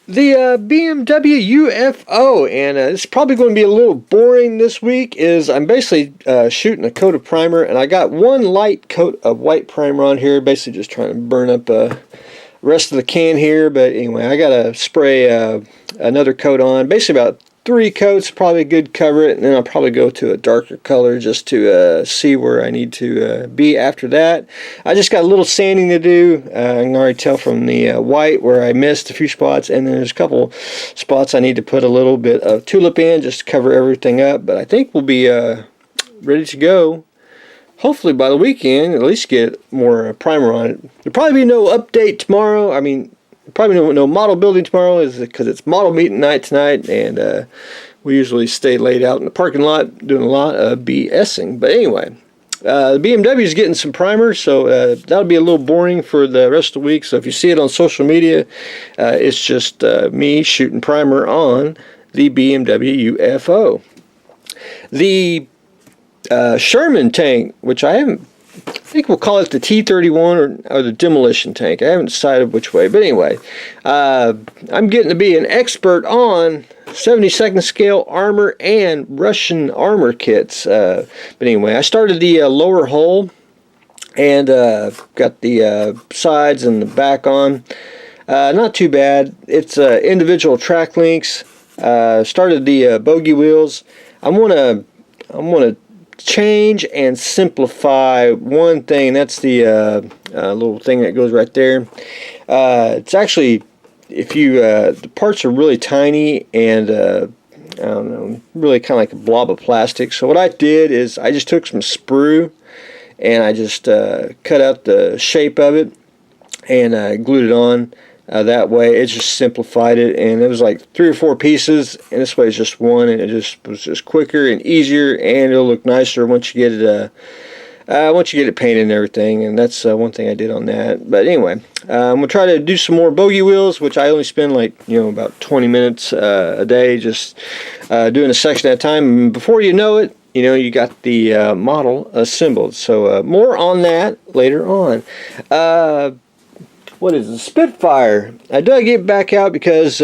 The BMW UFO, and it's probably going to be a little boring this week, is I'm basically shooting a coat of primer, and I got one light coat of white primer on here, basically just trying to burn up the rest of the can here. But anyway, I got to spray another coat on, basically about 3 coats, probably good cover it, and then I'll probably go to a darker color just to see where I need to be after that. I just got a little sanding to do. I can already tell from the white where I missed a few spots, and then there's a couple spots I need to put a little bit of tulip in just to cover everything up. But I think we'll be ready to go. Hopefully by the weekend, at least get more primer on it. There'll probably be no update tomorrow. I mean, probably no model building tomorrow, is because it's model meeting night tonight, and we usually stay laid out in the parking lot doing a lot of BSing. But anyway, the BMW is getting some primer, so that'll be a little boring for the rest of the week. So if you see it on social media, it's just me shooting primer on the BMW UFO. The Sherman tank, which I think we'll call it the T-31 or the demolition tank. I haven't decided which way. But anyway, I'm getting to be an expert on 72nd scale armor and Russian armor kits. But anyway, I started the lower hull and got the sides and the back on. Not too bad. It's individual track links. Started the bogey wheels. I'm gonna change and simplify one thing. That's the little thing that goes right there. It's actually, if you the parts are really tiny and I don't know, really kind of like a blob of plastic. So what I did is I just took some sprue and I just cut out the shape of it and glued it on. That way it just simplified it, and it was like 3 or 4 pieces, and this way it's just one, and it just was just quicker and easier, and it'll look nicer once you get it painted and everything. And that's one thing I did on that. But anyway, I'm gonna try to do some more bogey wheels, which I only spend like about 20 minutes a day, just doing a section at a time. And before you know it, you got the model assembled. So more on that later on. What is it? Spitfire. I dug it back out because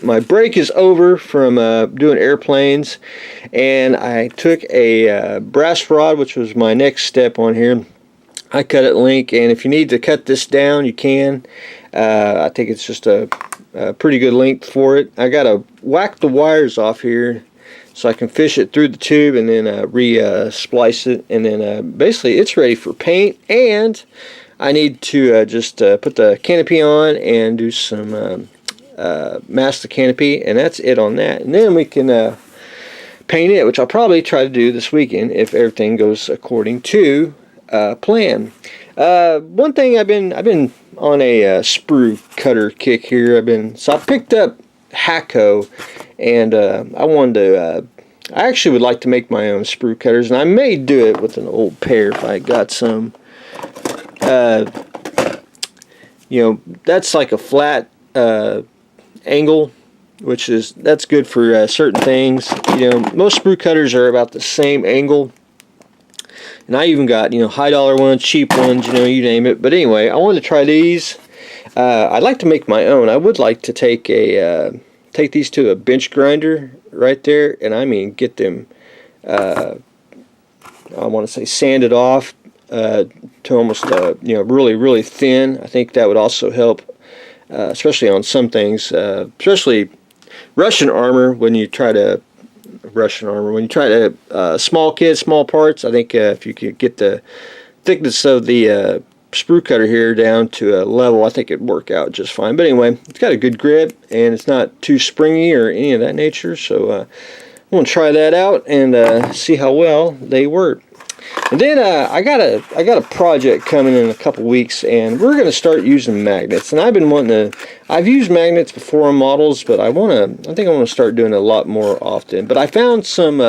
my break is over from doing airplanes, and I took a brass rod, which was my next step on here. I cut it link, and if you need to cut this down, you can. I think it's just a pretty good length for it. I got to whack the wires off here so I can fish it through the tube and then re-splice it, and then basically it's ready for paint. And I need to just put the canopy on and do some mask the canopy, and that's it on that. And then we can paint it, which I'll probably try to do this weekend if everything goes according to plan. One thing I've been on a sprue cutter kick here. So I picked up Hacko, and I wanted to. I actually would like to make my own sprue cutters, and I may do it with an old pair if I got some. That's like a flat angle, that's good for certain things. Most sprue cutters are about the same angle, and I even got high dollar ones, cheap ones, you name it. But anyway, I wanted to try these. I'd like to make my own. I would like to take these to a bench grinder right there, and I mean get them. I want to say sanded off. To almost really, really thin. I think that would also help, especially on some things, especially Russian armor. When you try to small kids, small parts. I think if you could get the thickness of the sprue cutter here down to a level, I think it'd work out just fine. But anyway, it's got a good grip and it's not too springy or any of that nature. So I'm gonna try that out and see how well they work. And then I got a project coming in a couple weeks, and we're going to start using magnets. And I've been wanting to. I've used magnets before on models, but I think I want to start doing it a lot more often. But I found some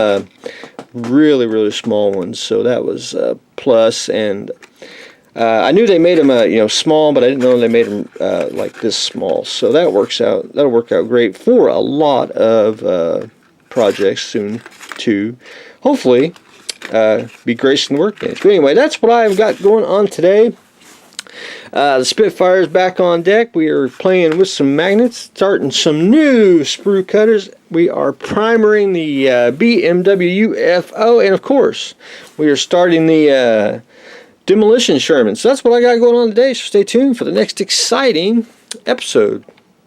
really, really small ones, so that was a plus. And I knew they made them small, but I didn't know they made them like this small. So that works out. That'll work out great for a lot of projects soon too. Hopefully. Be gracing the workbench. But anyway, that's what I've got going on today. The Spitfire is back on deck. We are playing with some magnets, starting some new sprue cutters. We are primering the BMW UFO, and of course, we are starting the demolition Sherman. So that's what I got going on today. So stay tuned for the next exciting episode.